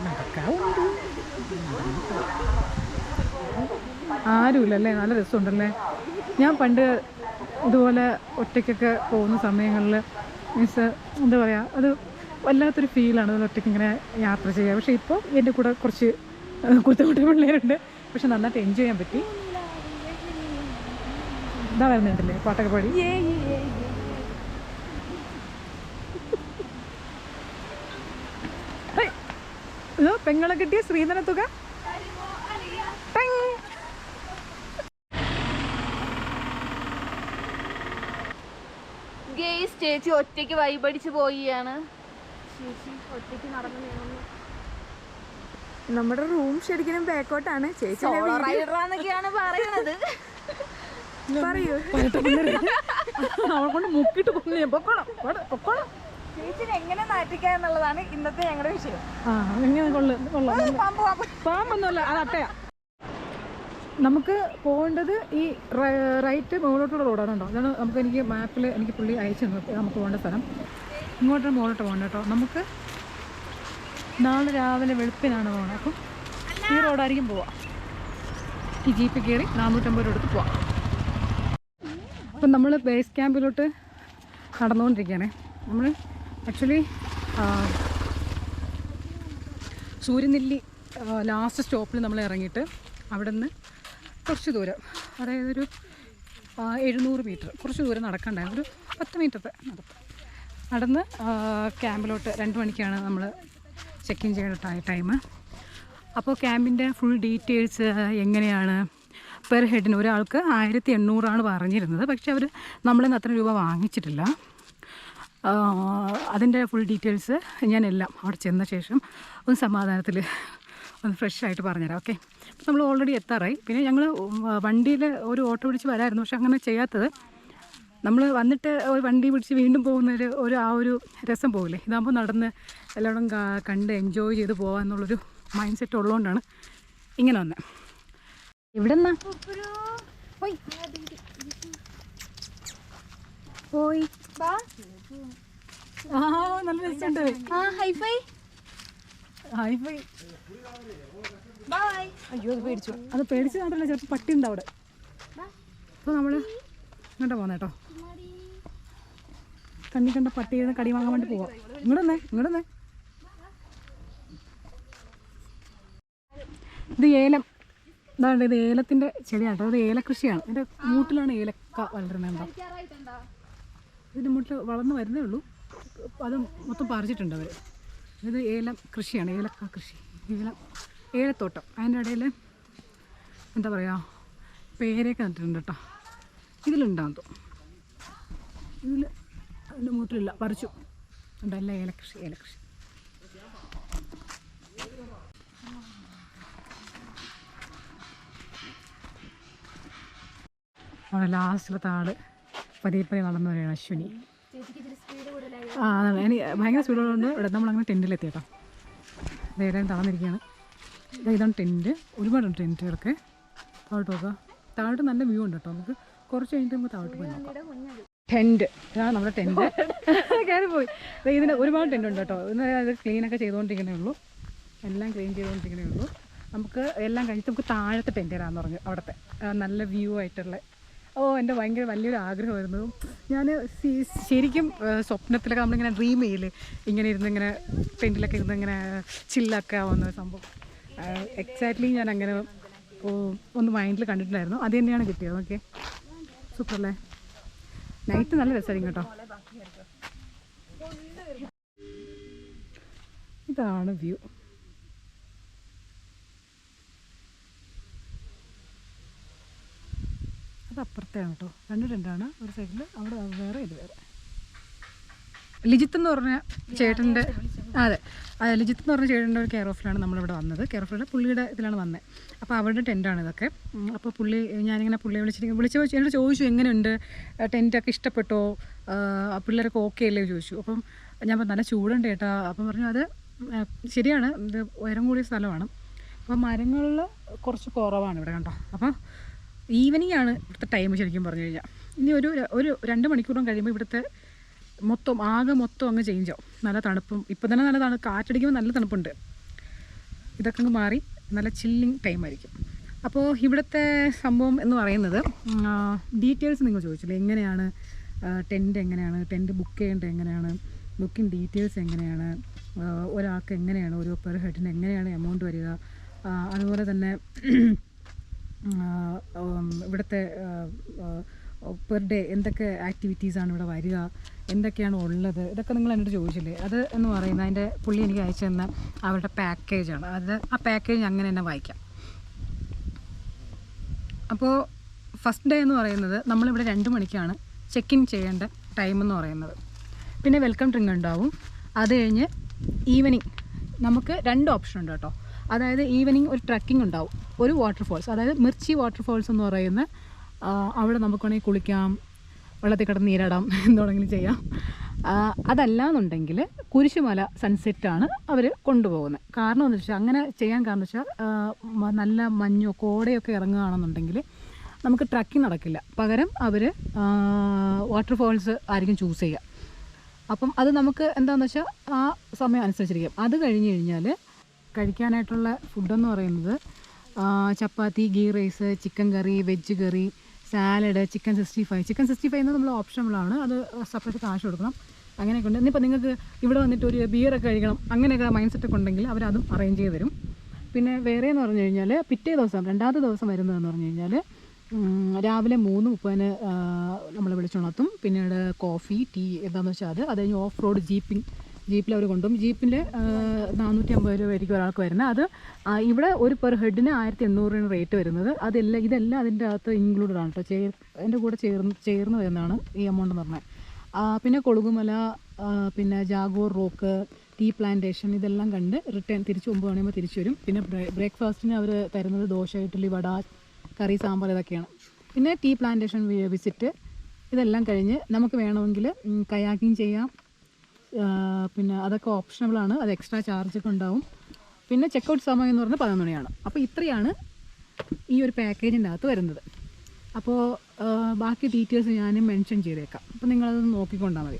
നടക്കാവുണ്ട്, ആരുമില്ലല്ലേ. നല്ല രസമുണ്ടല്ലേ. ഞാൻ പണ്ട് ഇതുപോലെ ഒറ്റയ്ക്കൊക്കെ പോകുന്ന സമയങ്ങളിൽ മീൻസ് എന്താ പറയുക, അത് വല്ലാത്തൊരു ഫീലാണ് ഒറ്റയ്ക്ക് ഇങ്ങനെ യാത്ര ചെയ്യുക. പക്ഷേ ഇപ്പോൾ എൻ്റെ കൂടെ കുറച്ച് കുത്തമുട്ട പിള്ളേരുണ്ട്. പക്ഷെ നന്നായിട്ട് എൻജോയ് ചെയ്യാൻ പറ്റി. ഇതാ വരുന്നുണ്ടല്ലേ പാട്ടൊക്കെ പാടി. ഇത് പെങ്ങളെ കിട്ടിയ ശ്രീധന തുക. ചേച്ചി ഒറ്റയ്ക്ക് വൈബടിച്ച് പോയാണ്. ചേച്ചി ഒറ്റയ്ക്ക് നടന്നു നീങ്ങുന്നു. നമ്മുടെ റൂം ശരിക്കും ബാക്കോട്ടാണ്. ചേച്ചി റൈഡറാന്നൊക്കെയാണ് പറയുന്നത്. പറയൂ അവളെ കൊണ്ട് മുക്കിട്ട് ചേച്ചിനെ എങ്ങനെ നാട്ടിക്കാന്നുള്ളതാണ് ഇന്നത്തെ ഞങ്ങളുടെ വിഷയം. പാമ്പൊന്നുമല്ല, അത് അട്ടയാ. നമുക്ക് പോകേണ്ടത് ഈ റൈറ്റ് മുകളിലോട്ടുള്ള റോഡാണ് കേട്ടോ. അതാണ് നമുക്ക് എനിക്ക് മാപ്പിൽ എനിക്ക് പുള്ളി അയച്ചു തന്നു നമുക്ക് പോകേണ്ട സ്ഥലം. ഇങ്ങോട്ട് മുകളിലോട്ട് പോകണം കേട്ടോ. നമുക്ക് നാളെ രാവിലെ വെളുപ്പിനാണ് പോകണം. അപ്പം ഈ റോഡായിരിക്കും പോവാം. ഈ ജീപ്പിൽ കയറി 450 രൂപ എടുത്ത് പോവാം. അപ്പം നമ്മൾ ബേസ് ക്യാമ്പിലോട്ട് നടന്നുകൊണ്ടിരിക്കുകയാണേ. നമ്മൾ ആക്ച്വലി സൂര്യനെല്ലി ലാസ്റ്റ് സ്റ്റോപ്പിൽ നമ്മൾ ഇറങ്ങിയിട്ട് അവിടെ നിന്ന് കുറച്ച് ദൂരം, അതായത് ഒരു 700 മീറ്റർ കുറച്ച് ദൂരം നടക്കണ്ടായിരുന്നു. ഒരു 10 മിനിറ്റത്തെ നടന്ന് ക്യാമ്പിലോട്ട് 2 മണിക്കാണ് നമ്മൾ ചെക്ക് ഇൻ ചെയ്യേണ്ട ടൈം. അപ്പോൾ ക്യാമ്പിൻ്റെ ഫുൾ ഡീറ്റെയിൽസ് എങ്ങനെയാണ് പെർ ഹെഡിന് ഒരാൾക്ക് 1800 പറഞ്ഞിരുന്നത്. പക്ഷേ അവർ നമ്മളിൽ നിന്ന് അത്ര രൂപ വാങ്ങിച്ചിട്ടില്ല. അതിൻ്റെ ഫുൾ ഡീറ്റെയിൽസ് ഞാനെല്ലാം അവിടെ ചെന്ന ശേഷം ഒന്ന് സമാധാനത്തിൽ ഒന്ന് ഫ്രഷായിട്ട് പറഞ്ഞുതരാം. ഓക്കെ, നമ്മൾ ഓൾറെഡി എത്താറായി. പിന്നെ ഞങ്ങൾ വണ്ടിയിൽ ഒരു ഓട്ടോ പിടിച്ച് വരാമായിരുന്നു. പക്ഷെ അങ്ങനെ ചെയ്യാത്തത്, നമ്മൾ വന്നിട്ട് ഒരു വണ്ടി പിടിച്ച് വീണ്ടും പോകുന്നൊരു ആ ഒരു രസം പോകില്ലേ. ഇതാകുമ്പോൾ നടന്ന് എല്ലായിടും കണ്ട് എൻജോയ് ചെയ്ത് പോകാമെന്നുള്ളൊരു മൈൻഡ് സെറ്റ് ഉള്ളതുകൊണ്ടാണ് ഇങ്ങനെ വന്നത്. ഇവിടെ നിന്നാ പോയി നല്ല രസമുണ്ട്. ഹൈഫൈ അയ്യോ അത് പേടിച്ചു. അത് പേടിച്ച് മാത്രമല്ല, ചിലപ്പോൾ പട്ടി ഉണ്ട് അവിടെ. അപ്പോൾ നമ്മൾ ഇങ്ങോട്ടാ പോകുന്നത് കേട്ടോ. കണ്ണി കണ്ട പട്ടിയിൽ കടി വാങ്ങാൻ വേണ്ടി പോവാം. ഇങ്ങോട്ടേ ഇത് ഏലം. ഇതാണ് ഇത് ഏലത്തിൻ്റെ ചെടിയാണ് കേട്ടോ. അത് ഏലകൃഷിയാണ്. ഇതിൻ്റെ മൂട്ടിലാണ് ഏലക്ക വളരുന്നത്. ഇതിൻ്റെ മൂട്ടിൽ വളർന്ന് വരുന്നേ ഉള്ളൂ. അത് മൊത്തം പറിച്ചിട്ടുണ്ട് അവർ. ഇത് ഏലം കൃഷിയാണ്, ഏലക്ക കൃഷി, ഏലത്തോട്ടം. അതിൻ്റെ ഇടയിൽ എന്താ പറയുക, പേരയൊക്കെ നട്ടിട്ടുണ്ട് കേട്ടോ. ഇതിലുണ്ടാകും തോന്നും. അതിൻ്റെ മൂട്ടിലില്ല, പറിച്ചു ഉണ്ടല്ല. ഏലകൃഷി. അവിടെ ലാസ്റ്റിലത്തെ ആള് പതിയെ നടന്നു വരികയാണ്, അശ്വിനി. അതാണ് എനിക്ക് ഭയങ്കര സ്പീഡുള്ളതുകൊണ്ട് ഇവിടെ നമ്മളങ്ങനെ ടെൻറ്റിലെത്തി കേട്ടോ. വേറെ തളർന്നിരിക്കുകയാണ്. ഇതാണ് ടെൻറ്റ്. ഒരുപാടുണ്ട് ടെൻറ്റുകളൊക്കെ. താഴോട്ട് നോക്കാം. താഴോട്ട് നല്ല വ്യൂ ഉണ്ട് കേട്ടോ. നമുക്ക് കുറച്ച് കഴിഞ്ഞിട്ട് നമുക്ക് താഴോട്ട് പോയി നോക്കാം. ടെൻറ്റ്, ഇതാണ് നമ്മുടെ ടെൻറ്റ്. കയറിപ്പോയി. ഇതിന് ഒരുപാട് ടെൻറ്റ് ഉണ്ട് കേട്ടോ. ഇന്ന് അത് ക്ലീനൊക്കെ ചെയ്തുകൊണ്ടിരിക്കണേ ഉള്ളൂ. എല്ലാം ക്ലീൻ ചെയ്തുകൊണ്ടിരിക്കണേ ഉള്ളൂ. നമുക്ക് എല്ലാം കഴിഞ്ഞിട്ട് നമുക്ക് താഴത്തെ ടെൻറ്റ് തരാമെന്ന് പറഞ്ഞു. അവിടുത്തെ നല്ല വ്യൂ ആയിട്ടുള്ള. എൻ്റെ ഭയങ്കര വലിയൊരു ആഗ്രഹമായിരുന്നു. ഞാൻ ശരിക്കും സ്വപ്നത്തിലൊക്കെ നമ്മളിങ്ങനെ ഡ്രീം ചെയ്യില്ലേ, ഇങ്ങനെ ഇരുന്ന് ഇങ്ങനെ ടെൻറ്റിലൊക്കെ ഇരുന്ന് ഇങ്ങനെ ചില്ലൊക്കെ ആവുന്ന സംഭവം. എക്സാക്ട്ലി ഞാൻ അങ്ങനെ ഒന്ന് മൈൻഡിൽ കണ്ടിട്ടുണ്ടായിരുന്നു. അത് തന്നെയാണ് കിട്ടിയത്. ഓക്കെ, സൂപ്പർ അല്ലേ. നൈറ്റ് നല്ല രസമായിരിക്കും കേട്ടോ. ഇതാണ് വ്യൂ. അത് അപ്പുറത്തെയാണ് കേട്ടോ. രണ്ടാണ്. ഒരു സൈഡിൽ അവിടെ വേറെ, ഇത് വേറെ. ലിജിത്ത് എന്ന് പറഞ്ഞ ചേട്ടൻ്റെ അതെ, ലിജിത്ത് എന്ന് പറഞ്ഞ ചേട്ടൻ്റെ ഒരു കെയർ ഓഫിലാണ് നമ്മളിവിടെ വന്നത്. കെയർ ഓഫിലെ പുള്ളിയുടെ ഇതിലാണ് വന്നത്. അപ്പോൾ അവരുടെ ടെൻറ്റാണ് ഇതൊക്കെ. അപ്പോൾ ഞാനിങ്ങനെ പുള്ളിയെ വിളിച്ച് എന്നോട് ചോദിച്ചു എങ്ങനെയുണ്ട്, ടെൻറ്റൊക്കെ ഇഷ്ടപ്പെട്ടോ, പിള്ളേരൊക്കെ ഓക്കെ അല്ലേ ചോദിച്ചു. അപ്പം ഞാൻ നല്ല ചൂടുണ്ട് ചേട്ടാ. അപ്പം പറഞ്ഞു അത് ശരിയാണ്, ഇത് ഉയരം കൂടിയ സ്ഥലമാണ്. അപ്പോൾ മരങ്ങളിൽ കുറച്ച് കുറവാണ് ഇവിടെ കണ്ടോ. അപ്പോൾ ഈവനിങ് ആണ് ഇവിടുത്തെ ടൈം ശരിക്കും പറഞ്ഞു കഴിഞ്ഞാൽ. ഇനി ഒരു 2 മണിക്കൂറും കഴിയുമ്പോൾ ഇവിടുത്തെ ആകെ മൊത്തം അങ്ങ് ചേഞ്ച് ആവും. നല്ല തണുപ്പും ഇപ്പം തന്നെ നല്ല കാറ്റടിക്കുമ്പോൾ നല്ല തണുപ്പുണ്ട്. ഇതൊക്കെ അങ്ങ് മാറി നല്ല ചില്ലിങ് ടൈം ആയിരിക്കും. അപ്പോൾ ഇവിടുത്തെ സംഭവം എന്ന് പറയുന്നത് ഡീറ്റെയിൽസ് നിങ്ങൾ ചോദിച്ചില്ലേ, എങ്ങനെയാണ് ടെൻറ്റ്, എങ്ങനെയാണ് ടെൻറ്റ് ബുക്ക് ചെയ്യേണ്ടത്, എങ്ങനെയാണ് ബുക്കിംഗ് ഡീറ്റെയിൽസ്, എങ്ങനെയാണ് ഒരാൾക്ക് എങ്ങനെയാണ് ഒരു പെർ ഹെഡിന് എങ്ങനെയാണ് എമൗണ്ട് വരിക, അതുപോലെ തന്നെ ഇവിടുത്തെ പെർ ഡേ എന്തൊക്കെ ആക്ടിവിറ്റീസാണ് ഇവിടെ വരിക, എന്തൊക്കെയാണ് ഉള്ളത്, ഇതൊക്കെ നിങ്ങൾ എന്നോട് ചോദിച്ചില്ലേ. അത് എന്ന് പറയുന്നത് അതിൻ്റെ പുള്ളി എനിക്ക് അയച്ചു തന്ന അവരുടെ പാക്കേജാണ്. ആ പാക്കേജ് അങ്ങനെ തന്നെ വായിക്കാം. അപ്പോൾ ഫസ്റ്റ് ഡേ എന്ന് പറയുന്നത് നമ്മളിവിടെ 2 മണിക്കാണ് ചെക്ക് ഇൻ ചെയ്യേണ്ട ടൈം എന്ന് പറയുന്നത്. പിന്നെ വെൽക്കം ഡ്രിങ്ക് ഉണ്ടാവും. അത് കഴിഞ്ഞ് ഈവനിങ് നമുക്ക് 2 ഓപ്ഷൻ ഉണ്ട് കേട്ടോ. അതായത് ഈവനിങ് ഒരു ട്രക്കിംഗ് ഉണ്ടാവും, ഒരു വാട്ടർഫോൾസ്, അതായത് മിർച്ചി വാട്ടർഫോൾസ് എന്ന് പറയുന്ന അവിടെ നമുക്ക് വേണമെങ്കിൽ കുളിക്കാം, വെള്ളത്തിൽ കിടന്ന് നീരാടാം, എന്തുവേണമെങ്കിലും ചെയ്യാം. അതല്ലാന്നുണ്ടെങ്കിൽ കുരിശുമല സൺസെറ്റാണ് അവർ കൊണ്ടുപോകുന്നത്. കാരണം എന്ന് വെച്ചാൽ അങ്ങനെ ചെയ്യാൻ കാരണം വെച്ചാൽ നല്ല മഞ്ഞോ കോടയൊക്കെ ഇറങ്ങുകയാണെന്നുണ്ടെങ്കിൽ നമുക്ക് ട്രക്കിംഗ് നടക്കില്ല. പകരം അവർ വാട്ടർഫോൾസ് ആയിരിക്കും ചൂസ് ചെയ്യുക. അപ്പം അത് നമുക്ക് എന്താണെന്ന് വെച്ചാൽ ആ സമയം അനുസരിച്ചിരിക്കും. അത് കഴിഞ്ഞ് കഴിഞ്ഞാൽ കഴിക്കാനായിട്ടുള്ള ഫുഡെന്ന് പറയുന്നത് ചപ്പാത്തി, ഗീ റൈസ്, ചിക്കൻ കറി, വെജ് കറി, സാലഡ്, ചിക്കൻ 65 എന്ന് നമ്മൾ ഓപ്ഷണലാണ്. അത് സെപ്പറേറ്റ് കാശ് കൊടുക്കണം. അങ്ങനെയൊക്കെ ഉണ്ട്. ഇന്നിപ്പോൾ നിങ്ങൾക്ക് ഇവിടെ വന്നിട്ട് ഒരു ബിയറൊക്കെ കഴിക്കണം അങ്ങനെയൊക്കെ മൈൻഡ് സെറ്റൊക്കെ ഉണ്ടെങ്കിൽ അവരതും അറേഞ്ച് ചെയ്ത് തരും. പിന്നെ വേറെ എന്ന് പറഞ്ഞു കഴിഞ്ഞാൽ പിറ്റേ ദിവസം 2ാമത്തെ ദിവസം വരുന്നതെന്ന് പറഞ്ഞു കഴിഞ്ഞാൽ രാവിലെ 3:30 നമ്മൾ വിളിച്ചുണർത്തും. പിന്നീട് കോഫി, ടീ എന്താണെന്ന് വെച്ചാൽ അത് കഴിഞ്ഞ് ഓഫ് റോഡ് ജീപ്പിൽ അവർ കൊണ്ടുപോകും. ജീപ്പിൽ 450 രൂപയായിരിക്കും ഒരാൾക്ക് വരുന്നത്. അത് ഇവിടെ ഒരു പെർ ഹെഡിന് 1800 റേറ്റ് വരുന്നത്. ഇതെല്ലാം അതിൻ്റെ അകത്ത് ഇൻക്ലൂഡഡ് ആണ് കേട്ടോ. അതിൻ്റെ കൂടെ ചേർന്ന് വരുന്നതാണ് ഈ എമൗണ്ട് എന്ന് പറഞ്ഞത്. പിന്നെ കൊളുകുമല, പിന്നെ ജാഗോർ റോക്ക്, ടീ പ്ലാന്റേഷൻ, ഇതെല്ലാം കണ്ട് തിരിച്ച് 9 മണിയാകുമ്പോൾ തിരിച്ചു വരും. പിന്നെ ബ്രേക്ക്ഫാസ്റ്റിന് അവർ തരുന്നത് ദോശ, ഇഡ്ഡലി, വട, കറി, സാമ്പാർ, ഇതൊക്കെയാണ്. പിന്നെ ടീ പ്ലാന്റേഷൻ വിസിറ്റ്, ഇതെല്ലാം കഴിഞ്ഞ് നമുക്ക് വേണമെങ്കിൽ കയാക്കിങ് ചെയ്യാം. പിന്നെ അതൊക്കെ ഓപ്ഷണബിളാണ്, അത് എക്സ്ട്രാ ചാർജൊക്കെ ഉണ്ടാവും. പിന്നെ ചെക്കൗട്ട് സമയം എന്ന് പറഞ്ഞാൽ 11 മണിയാണ്. അപ്പോൾ ഇത്രയാണ് ഈ ഒരു പാക്കേജിൻ്റെ അകത്ത് വരുന്നത്. അപ്പോൾ ബാക്കി ഡീറ്റെയിൽസ് ഞാനും മെൻഷൻ ചെയ്തേക്കാം. അപ്പോൾ നിങ്ങളതൊന്ന് നോക്കിക്കൊണ്ടാൽ മതി.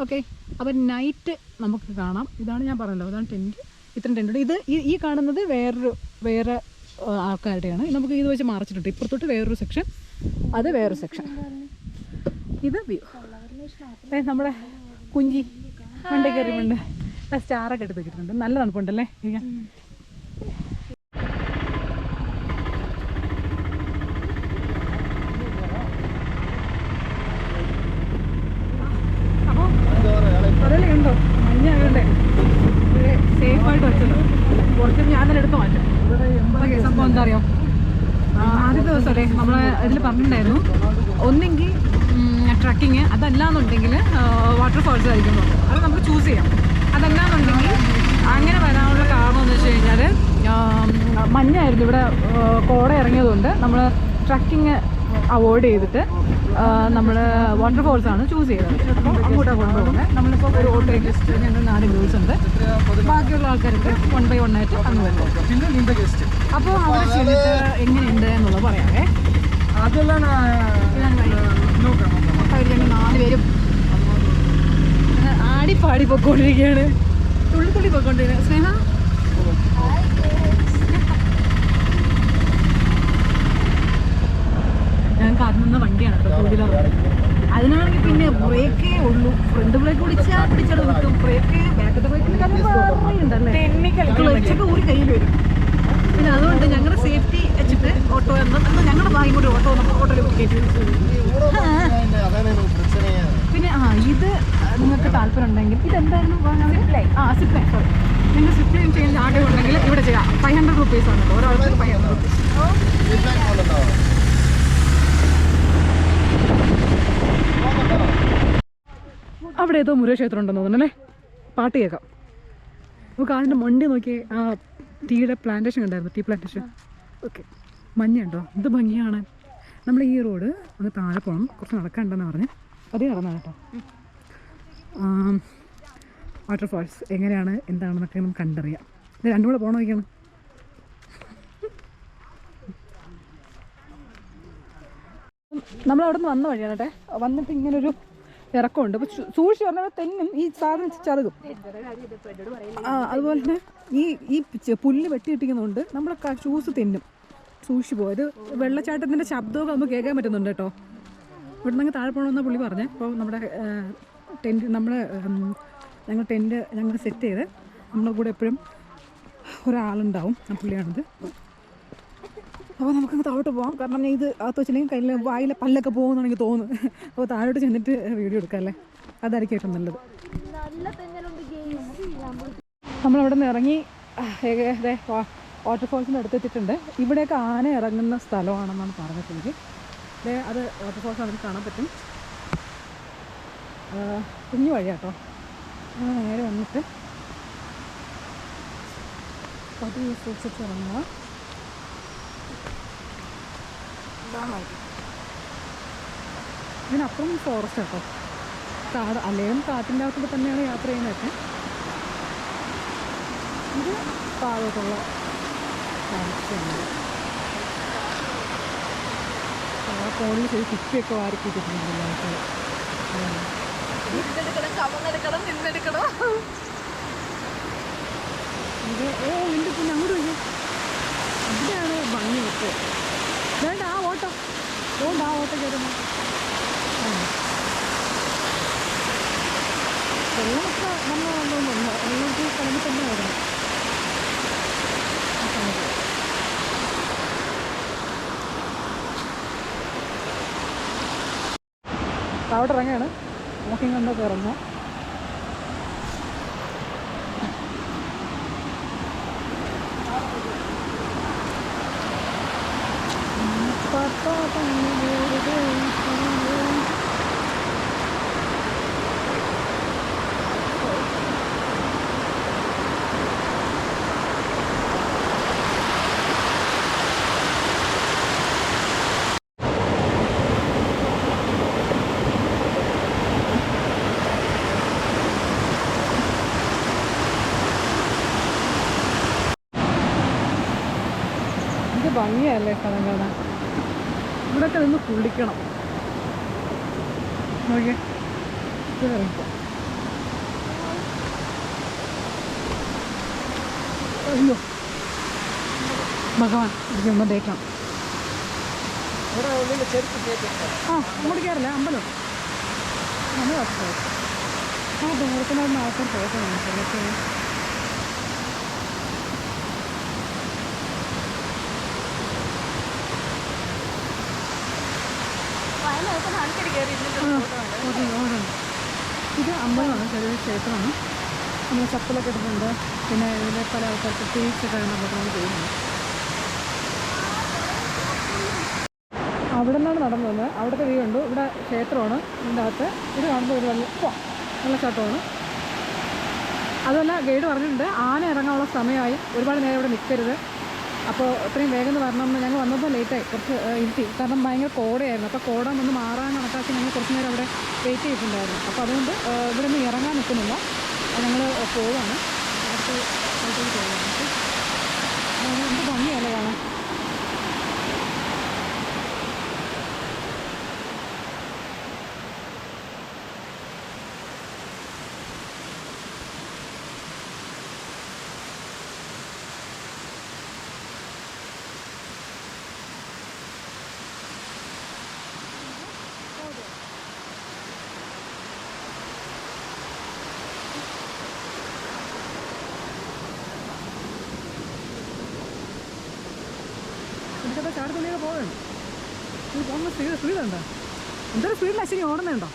ഓക്കെ, അപ്പോൾ നൈറ്റ് നമുക്ക് കാണാം. ഇതാണ് ഞാൻ പറഞ്ഞല്ലോ, ഇതാണ് ടെൻറ്റ്. ഇത്രയും ടെൻറ്റുണ്ട്. ഇത് ഈ കാണുന്നത് വേറെ ആൾക്കാരുടെയാണ്. നമുക്ക് ഇത് വെച്ച് മറച്ചിട്ടുണ്ട്. ഇപ്പുറത്തോട്ട് വേറൊരു സെക്ഷൻ, അത് വേറൊരു സെക്ഷൻ. ഇത് വ്യൂ നമ്മുടെ കുഞ്ചി മണ്ടേ കയറിയുണ്ട്. സ്റ്റാറൊക്കെ എടുത്ത് വെച്ചിട്ടുണ്ട്. നല്ല തണുപ്പുണ്ടല്ലേ ഇരിക്കാൻ. അപ്പോൾ അതല്ലേ ഉണ്ടോ മഞ്ഞാകണ്ടേ സേഫായിട്ട് വെച്ചത്. കുറച്ച് ഞാൻ തന്നെ എടുത്ത് മാറ്റാം. സംഭവം എന്താ അറിയോ, ആദ്യത്തെ ദിവസമല്ലേ നമ്മൾ ഇതിൽ പറഞ്ഞിട്ടുണ്ടായിരുന്നു ഒന്നെങ്കിൽ ട്രക്കിങ്, അതല്ലാന്നുണ്ടെങ്കിൽ വാട്ടർഫോൾസ് ആയിരിക്കും നോക്കുക. അത് നമുക്ക് ചൂസ് ചെയ്യാം. അതല്ലാന്നുണ്ടെങ്കിൽ അങ്ങനെ വരാനുള്ള കാരണം എന്ന് വെച്ച് കഴിഞ്ഞാൽ മഞ്ഞായിരുന്നു ഇവിടെ, കോട ഇറങ്ങിയതുകൊണ്ട് നമ്മൾ ട്രക്കിങ് അവോയ്ഡ് ചെയ്തിട്ട് നമ്മൾ വാട്ടർഫോൾസാണ് ചൂസ് ചെയ്തത്. അപ്പോൾ അങ്ങോട്ടാണ് കൊണ്ടുപോകുന്നത്. നമ്മളിപ്പോൾ ഒരു ഓട്ടോ ജസ്റ്റ് ഞങ്ങൾ 4 ഗേൾസ് ഉണ്ട്, ബാക്കിയുള്ള ആൾക്കാർക്ക് 1 by 1 ആയിട്ട് അങ്ങ് വരുന്നത്. അപ്പോൾ അവിടെ ചെന്നിട്ട് എങ്ങനെയുണ്ട് എന്നുള്ളത് പറയാമേ. അതെല്ലാം ഞങ്ങൾ 4 പേരും ആടിപ്പാടി പൊയ്ക്കൊണ്ടിരിക്കുകയാണ്, തുള്ളി പൊയ്ക്കൊണ്ടിരിക്കുകയാണ്. സ്നേഹ ഞങ്ങൾക്ക് അതിൽ വണ്ടിയാണ് കേട്ടോ, 2 വീലർ. അതിനാണെങ്കിൽ പിന്നെ ബ്രേക്കേ ഉള്ളൂ. ഫ്രണ്ട് ബ്രേക്ക് പിടിച്ചാൽ നിൽക്കും, ബ്രേക്ക് ബാക്കത്തെ ബ്രേക്കിനുണ്ടല്ലേ, ക്ലച്ചൊക്കെ ഒരു കയ്യിൽ വരും. പിന്നെ അതുകൊണ്ട് ഞങ്ങളുടെ സേഫ്റ്റി വെച്ചിട്ട് ഓട്ടോ ഞങ്ങളുടെ ഭാഗ്യം കൂടി ഓട്ടോയിൽ കയറ്റി. പിന്നെ ഇത് നിങ്ങൾക്ക് താല്പര്യം ഉണ്ടെങ്കിൽ ഇതെന്തായിരുന്നു സിപ്പ് ലൈൻ. സോറി, നിങ്ങൾ സിപ്പ് ലൈൻ ചെയ്യാൻ ആഗ്രഹം ഉണ്ടെങ്കിൽ ഇവിടെ ചെയ്യാം. 500 റുപ്പീസാണ് കേട്ടോ ഒരാൾക്ക്, 500 റുപ്പീസ്. അവിടെ ഏതോ മുരുകക്ഷേത്രം ഉണ്ടെന്ന് തോന്നുന്നല്ലേ, പാട്ട് കേൾക്കാം. നമുക്ക് അതിൻ്റെ മണ്ടി നോക്കി ആ ടീയുടെ പ്ലാന്റേഷൻ ഉണ്ടായിരുന്നു, ടീ പ്ലാന്റേഷൻ. ഓക്കെ, മഞ്ഞുണ്ടോ, എന്ത് ഭംഗിയാണ്. നമ്മൾ ഈ റോഡ് അങ്ങ് താഴെ പോകണം, കുറച്ച് നടക്കാനുണ്ടെന്ന് പറഞ്ഞ് അതേ നടന്നാണ് കേട്ടോ. വാട്ടർഫാൾസ് എങ്ങനെയാണ് എന്താണെന്നൊക്കെ നമുക്ക് കണ്ടറിയാം. ഇത് രണ്ടും കൂടെ പോകണം നോക്കിയാണ്. നമ്മളവിടെ നിന്ന് വന്ന വഴിയാണ് കേട്ടെ. വന്നിട്ട് ഇങ്ങനൊരു ഇറക്കമുണ്ട്. അപ്പോൾ സൂക്ഷിച്ച് പറഞ്ഞാൽ തെന്നും ഈ സാധനം ചതുകും. അതുപോലെ തന്നെ ഈ പുല്ല് വെട്ടിയിട്ടിരിക്കുന്നതുകൊണ്ട് നമ്മുടെ ഷൂസ് തെന്നും. സൂക്ഷിച്ച് പോകും. ഇത് വെള്ളച്ചാട്ടത്തിൻ്റെ ശബ്ദമൊക്കെ നമുക്ക് കേൾക്കാൻ പറ്റുന്നുണ്ട് കേട്ടോ. ഇവിടെ നിന്ന് താഴെ പോകണമെന്നാണ് പുള്ളി പറഞ്ഞത്. അപ്പോൾ നമ്മുടെ ഞങ്ങൾ ടെൻറ്റ് ഞങ്ങൾ സെറ്റ് ചെയ്ത് നമ്മുടെ കൂടെ എപ്പോഴും ഒരാളുണ്ടാവും. ആ പുള്ളിയാണിത്. അപ്പോൾ നമുക്കങ്ങ് താഴോട്ട് പോകാം. കാരണം ഞാൻ ഇത് അകത്ത് വെച്ചില്ലെങ്കിൽ കയ്യിൽ വായിലെ പല്ലൊക്കെ പോകുമെന്നാണ് എനിക്ക് തോന്നുന്നത്. അപ്പോൾ താഴോട്ട് ചെന്നിട്ട് വീഡിയോ എടുക്കാം അല്ലേ, അതായിരിക്കും ഏറ്റവും നല്ലത്. നമ്മളവിടെ നിന്ന് ഇറങ്ങി വാട്ടർഫോൾസിൻ്റെ അടുത്തെത്തിയിട്ടുണ്ട്. ഇവിടെയൊക്കെ ആന ഇറങ്ങുന്ന സ്ഥലമാണെന്നാണ് പറഞ്ഞിട്ടുള്ളത്. അത് വാട്ടർഫോൾസ് നമുക്ക് കാണാൻ പറ്റും. കുഞ്ഞു വഴിയാട്ടോ. നമ്മൾ നേരെ വന്നിട്ട് പതിവ് സൂക്ഷിച്ച് ഇറങ്ങുക. ഇതിനപ്പുറം ഫോറസ്റ്റ് കേട്ടോ. കാട് അല്ലെങ്കിൽ കാട്ടിൻ്റെ അകത്തൂടെ തന്നെയാണ് യാത്ര ചെയ്യുന്നതൊക്കെ. ഇത് താഴോട്ടുള്ള കാഴ്ചയാണ്. കോണിൽ ചെയ്ത് കുപ്പിയൊക്കെ വാരിക്കിട്ടിട്ടുണ്ടല്ലോ. ഇത് എൻ്റെ പിന്നെ അങ്ങോട്ട് വയ്ക്കും. ഇവിടെയാണ് ഭംഗി വെച്ച്. വേണ്ട ആ ഓട്ടോ അതുകൊണ്ട് ആ ഓട്ടോ കയറുന്നു. വെള്ളമൊക്കെ നമ്മൾ വന്നൊന്നുമില്ല. വെള്ളത്തിൽ സ്ഥലത്ത് തന്നെ വരണം. അവിടെ ഇറങ്ങുകയാണ്. നോക്കി കണ്ടൊക്കെ ഇറങ്ങുക. ഭംഗിയല്ലേ സ്ഥലം കാണാൻ. ഇവിടെയൊക്കെ നിന്ന് കുളിക്കണം. നോക്കിയേ, ഇത് ഇറങ്ങിപ്പോ. അയ്യോ ഭഗവാൻ, എനിക്ക് ഒന്നും തേക്കാം. ആ അങ്ങോട്ട് കയറില്ല, അമ്പലം നമ്മൾ വർഷം. ആ ദൂരത്തിനൊന്നും ആൾക്കാർ പോകണം. ചിലപ്പോൾ ഇത് അമ്പലമാണ്, ചെറിയ ക്ഷേത്രമാണ്. നമ്മൾ ചപ്പലൊക്കെ ഇട്ടിട്ടുണ്ട്. പിന്നെ ഇതിലെ പല ആൾക്കാർക്ക് ടീച്ചൊക്കെയാണ് നമ്മൾ ചെയ്യുന്നത്. അവിടെ നിന്നാണ് നടന്നു വന്നത്. അവിടുത്തെ വ്യൂ ഉണ്ട്. ഇവിടെ ക്ഷേത്രമാണ്. ഇതിൻ്റെ അകത്ത് ഇത് കാണുമ്പോൾ ഒരു വെള്ളച്ചാട്ടമാണ്. അതുമല്ല ഗൈഡ് പറഞ്ഞിട്ടുണ്ട് ആന ഇറങ്ങാനുള്ള സമയമായി, ഒരുപാട് നേരം ഇവിടെ നിൽക്കരുത്. അപ്പോൾ ഇത്രയും വേഗം വരണം എന്ന്. ഞങ്ങൾ വന്നപ്പോൾ ലേറ്റായി, കുറച്ച് ഇരുത്തി. കാരണം ഭയങ്കര കോടയായിരുന്നു. അപ്പോൾ കോട ഒന്ന് മാറാൻ കണക്കാക്കി ഞങ്ങൾ കുറച്ച് നേരം അവിടെ വെയിറ്റ് ചെയ്തിട്ടുണ്ടായിരുന്നു. അപ്പോൾ അതുകൊണ്ട് ഇവിടെ നിന്ന് ഇറങ്ങാൻ നിൽക്കുന്നില്ല. ഞങ്ങൾ പോവാണ്, അടുത്ത് സ്ഥലത്തേക്ക് പോവുകയാണ്. എന്ത് ഭംഗിയല്ലേ കാണാൻ. എനിക്കപ്പോൾ ചാടത്തുള്ളിയൊക്കെ പോകണം. ഇത് പോകുന്ന സ്പീഡുണ്ടോ? എന്തൊരു സ്പീഡിൽ അശ്വിനി ഓടുന്നുണ്ടോ?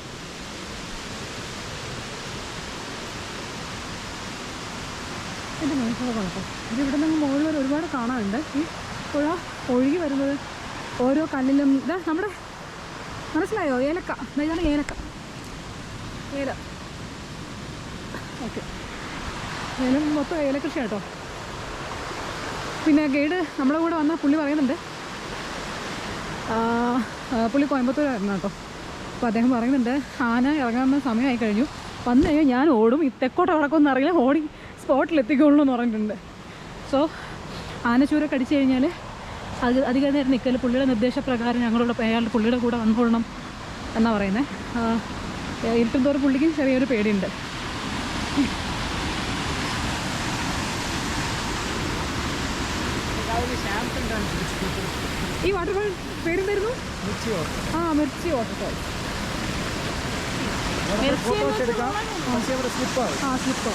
എൻ്റെ മനസ്സിലുള്ള കുഴപ്പം ഇത് ഇവിടെ നിന്ന് മുകളിൽ വരെ ഒരുപാട് കാണാനുണ്ട്. ഈ പുഴ ഒഴുകി വരുന്നത് ഓരോ കല്ലിലും. ഇതാ നമ്മുടെ മനസ്സിലായോ, ഏലക്ക. ഇതാണ് ഏലക്ക, ഏല. ഓക്കെ, ഏലം മൊത്തം ഏലകൃഷി കേട്ടോ. പിന്നെ ഗൈഡ് നമ്മളെ കൂടെ വന്ന പുള്ളി പറയുന്നുണ്ട്, പുള്ളി കോയമ്പത്തൂരായിരുന്നു കേട്ടോ. അപ്പോൾ അദ്ദേഹം പറയുന്നുണ്ട് ആന ഇറങ്ങാൻ സമയമായി കഴിഞ്ഞു, വന്നു കഴിഞ്ഞാൽ ഞാൻ ഓടും, ഈ തെക്കോട്ട് ഇറക്കൊന്നും അറിയില്ല, ഓടി സ്പോട്ടിലെത്തിക്കുള്ളൂ എന്ന് പറഞ്ഞിട്ടുണ്ട്. സോ ആനച്ചൂരൊക്കെ അടിച്ചു കഴിഞ്ഞാൽ അധികം നേരം നിൽക്കല്, പുള്ളിയുടെ നിർദ്ദേശപ്രകാരം ഞങ്ങളുടെ അയാളുടെ പുള്ളിയുടെ കൂടെ വന്നുകൊള്ളണം എന്നാണ് പറയുന്നത്. ഇരുട്ടും തോറും പുള്ളിക്കും ചെറിയൊരു പേടിയുണ്ട്. ഈ വാട്ടർഫാൾ പേരെന്തായിരുന്നു? മിർച്ചി വാട്ടർഫാൾ. സ്ലിപ്പോ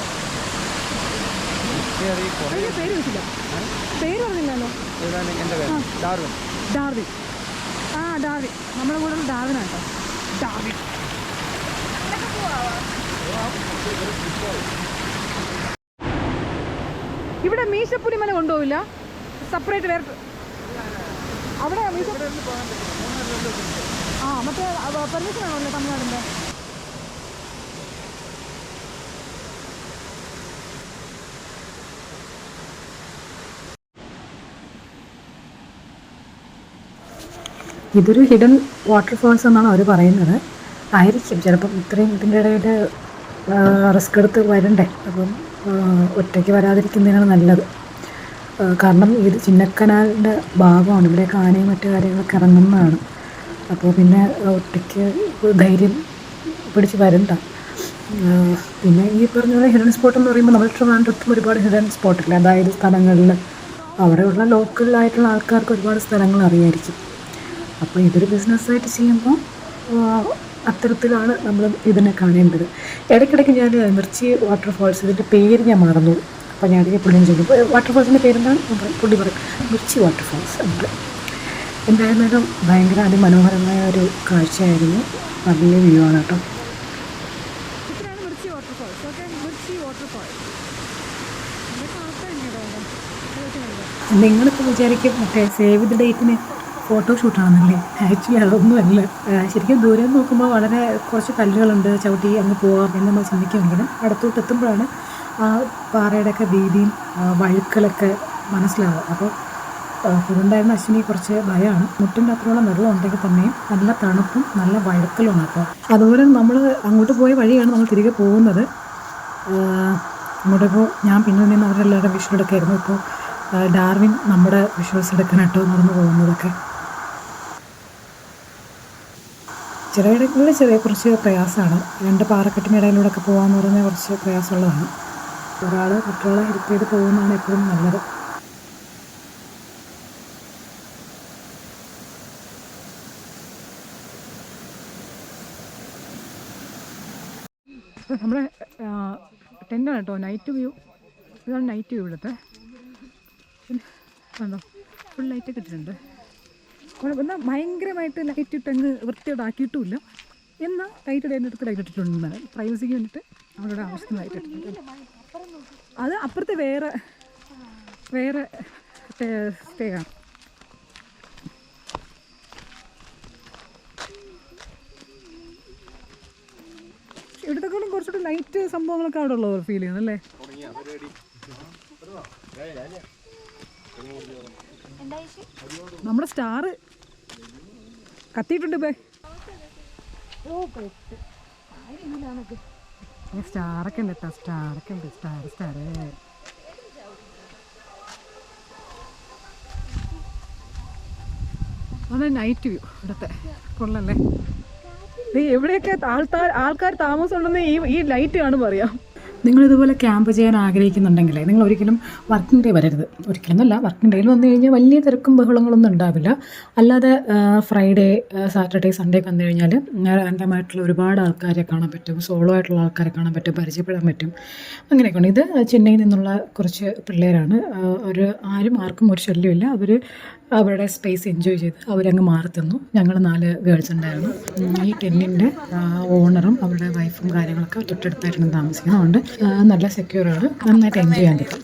പേര് വെച്ചില്ല, പേര് പറഞ്ഞില്ലല്ലോ. ഡാർവിൻ. ഡാർവിൻ നമ്മളെ കൂടെ ഡാർവിനാട്ടോ. ഡാർവിൻ ഇവിടെ മീശപ്പുലിമല കൊണ്ടുപോവില്ല, സെപ്പറേറ്റ് വേറെ അവിടെ മറ്റേ പെർമിഷൻ ആണല്ലോ തമിഴ്നാടിൻ്റെ. ഇതൊരു ഹിഡൻ വാട്ടർഫാൾസ് എന്നാണ് അവർ പറയുന്നത്. ആയിരിക്കും ചിലപ്പം ഇത്രയും ഇതിൻ്റെ ഇടയിൽ റിസ്ക് എടുത്ത് വരണ്ടേ, അപ്പം ഒറ്റയ്ക്ക് വരാതിരിക്കുന്നതിനാണ് നല്ലത്. കാരണം ഇത് ചിന്നക്കനാലിൻ്റെ ഭാഗമാണ്, ഇവിടെയൊക്കെ ആനയും മറ്റു കാര്യങ്ങളൊക്കെ ഇറങ്ങുന്നതാണ്. അപ്പോൾ പിന്നെ ഒറ്റയ്ക്ക് ധൈര്യം പിടിച്ച് വരണ്ട. പിന്നെ ഈ പറഞ്ഞ പോലെ ഹിഡൻ സ്പോട്ട് എന്ന് പറയുമ്പോൾ നമ്മൾ ട്രിവാൻഡ്രത്തും ഒരുപാട് ഹിഡൻ സ്പോട്ടില്ല, അതായത് സ്ഥലങ്ങളിൽ അവിടെയുള്ള ലോക്കലായിട്ടുള്ള ആൾക്കാർക്ക് ഒരുപാട് സ്ഥലങ്ങൾ അറിയായിരിക്കും. അപ്പോൾ ഇതൊരു ബിസിനസ്സായിട്ട് ചെയ്യുമ്പോൾ അത്തരത്തിലാണ് നമ്മൾ ഇതിനെ കാണേണ്ടത്. ഇടയ്ക്കിടയ്ക്ക് ഞാൻ മിർച്ചി വാട്ടർഫാൾസ്, ഇതിൻ്റെ പേര് ഞാൻ മറന്നു. അപ്പോൾ ഞാൻ ഇടയ്ക്ക് പുള്ളിയും ചെയ്യും, വാട്ടർഫാൾസിൻ്റെ പേരെന്താണ് പുള്ളി പറയും, മിർച്ചി വാട്ടർഫാൾസ് ഉണ്ട്. എന്തായിരുന്നാലും ഭയങ്കര അതിമനോഹരമായ ഒരു കാഴ്ചയായിരുന്നു. നല്ല വ്യൂ ആണ് കേട്ടോ. ഇത്രയാണ് Mirchi waterfalls. Okay, Mirchi waterfalls. നിങ്ങളിപ്പോൾ വിചാരിക്കും മറ്റേ സേവ് ദ ഡേറ്റിന് ഫോട്ടോഷൂട്ടാണെന്നല്ലേ? ആക്ച്വലി അതൊന്നുമല്ല. ശരിക്കും ദൂരം നോക്കുമ്പോൾ വളരെ കുറച്ച് കല്ലുകളുണ്ട്, ചവിട്ടി അങ്ങ് പോകാം എന്ന് നമ്മൾ ചിന്തിക്കുമെങ്കിലും അടുത്തോട്ട് എത്തുമ്പോഴാണ് ആ പാറയുടെയൊക്കെ വീതിയും വഴുക്കലൊക്കെ മനസ്സിലാവുക. അപ്പോൾ ഇതുണ്ടായിരുന്ന അശ്വിനി കുറച്ച് ഭയമാണ്. മുട്ടിൻ്റെ അത്രയോളം വെള്ളം ഉണ്ടെങ്കിൽ തന്നെയും നല്ല തണുപ്പും നല്ല വഴുക്കലുമാണ്. അപ്പോൾ അതുപോലെ നമ്മൾ അങ്ങോട്ട് പോയ വഴിയാണ് നമ്മൾ തിരികെ പോകുന്നത്. അങ്ങോട്ടിപ്പോൾ ഞാൻ പിന്നെ നിന്ന് അവരെല്ലാവരും വിഷ്വൽ എടുക്കായിരുന്നു. ഇപ്പോൾ ഡാർവിൻ നമ്മുടെ വിഷ്വൽസ് എടുക്കാനായിട്ടോ നടന്നു പോകുന്നതൊക്കെ. ചിലയിടങ്ങളിൽ കുറച്ച് പ്രയാസമാണ്, രണ്ട് പാറക്കെട്ടിനിടയിലൂടെയൊക്കെ പോകാമെന്ന് പറഞ്ഞാൽ കുറച്ച് പ്രയാസമുള്ളതാണ്. ഒരാൾ മറ്റുള്ള ഹെൽപ്പ് ചെയ്ത് പോകുന്നതാണ് എപ്പോഴും നല്ലത്. നമ്മുടെ ടെൻ്റാണ് കേട്ടോ, നൈറ്റ് വ്യൂ. ഇതാണ് നൈറ്റ് വ്യൂ ഇവിടുത്തെ. കണ്ടോ, ഫുൾ ലൈറ്റൊക്കെ ഇട്ടിട്ടുണ്ട്. എന്നാൽ ഭയങ്കരമായിട്ട് ലൈറ്റ് ഇട്ടങ്ങ് വൃത്തിയോടാക്കിയിട്ടുമില്ല, എന്നാൽ ലൈറ്റ് ഇടേണ്ടടുത്ത് ലൈറ്റ് ഇട്ടിട്ടുണ്ടെന്നാണ് പ്രൈവസിക്ക് വേണ്ടിയിട്ട് അവരുടെ ആവശ്യത്തിന് ലൈറ്റ് ഇട്ടിട്ടുണ്ട്. അത് അപ്പുറത്തെ വേറെ സ്റ്റേ ആണ്. ഇവിടത്തെക്കാളും കുറച്ചുകൂടി ലൈറ്റ് സംഭവങ്ങളൊക്കെ അവിടെ ഉള്ളത് ഫീൽ ചെയ്യുന്നല്ലേ? നമ്മുടെ സ്റ്റാർ കത്തിയിട്ടുണ്ട്. സ്റ്റാറൊക്കെ ഉണ്ട് കേട്ടോ, സ്റ്റാറൊക്കെ ഉണ്ട്. സ്റ്റാറ് അതെ നൈറ്റ് വ്യൂ ഇവിടുത്തെ കൊള്ളല്ലേ? എവിടെയൊക്കെ ആൾക്കാർ താമസം ഉണ്ടെന്ന് ഈ ലൈറ്റ് കാണുമ്പോൾ അറിയാം. നിങ്ങളിതുപോലെ ക്യാമ്പ് ചെയ്യാൻ ആഗ്രഹിക്കുന്നുണ്ടെങ്കിൽ നിങ്ങൾ ഒരിക്കലും വർക്കിംഗ് ഡേ വരരുത്. ഒരിക്കലൊന്നുമല്ല, വർക്കിംഗ് ഡേയിൽ വന്നു കഴിഞ്ഞാൽ വലിയ തിരക്കും ബഹളങ്ങളൊന്നും ഉണ്ടാവില്ല. അല്ലാതെ ഫ്രൈഡേ, സാറ്റർഡേ, സൺഡേ ഒക്കെ വന്നു കഴിഞ്ഞാൽ റാൻഡമായിട്ടുള്ള ഒരുപാട് ആൾക്കാരെ കാണാൻ പറ്റും, സോളോ ആയിട്ടുള്ള ആൾക്കാരെ കാണാൻ പറ്റും, പരിചയപ്പെടാൻ പറ്റും. അങ്ങനെയൊക്കെയാണ്. ഇത് ചെന്നൈയിൽ നിന്നുള്ള കുറച്ച് പിള്ളേരാണ്. ആർക്കും ഒരു ശല്യമില്ല. അവർ അവരുടെ സ്പേസ് എൻജോയ് ചെയ്ത് അവരങ്ങ് മാറി തന്നു. ഞങ്ങൾ 4 ഗേൾസ് ഉണ്ടായിരുന്നു. ഈ ടെന്നിൻ്റെ ഓണറും അവരുടെ വൈഫും കാര്യങ്ങളൊക്കെ തൊട്ടടുത്തായിരുന്നു താമസിക്കുന്നത്. അതുകൊണ്ട് നല്ല സെക്യൂറാണ്, നന്നായിട്ട് എൻജോയ് ചെയ്യാൻ പറ്റും.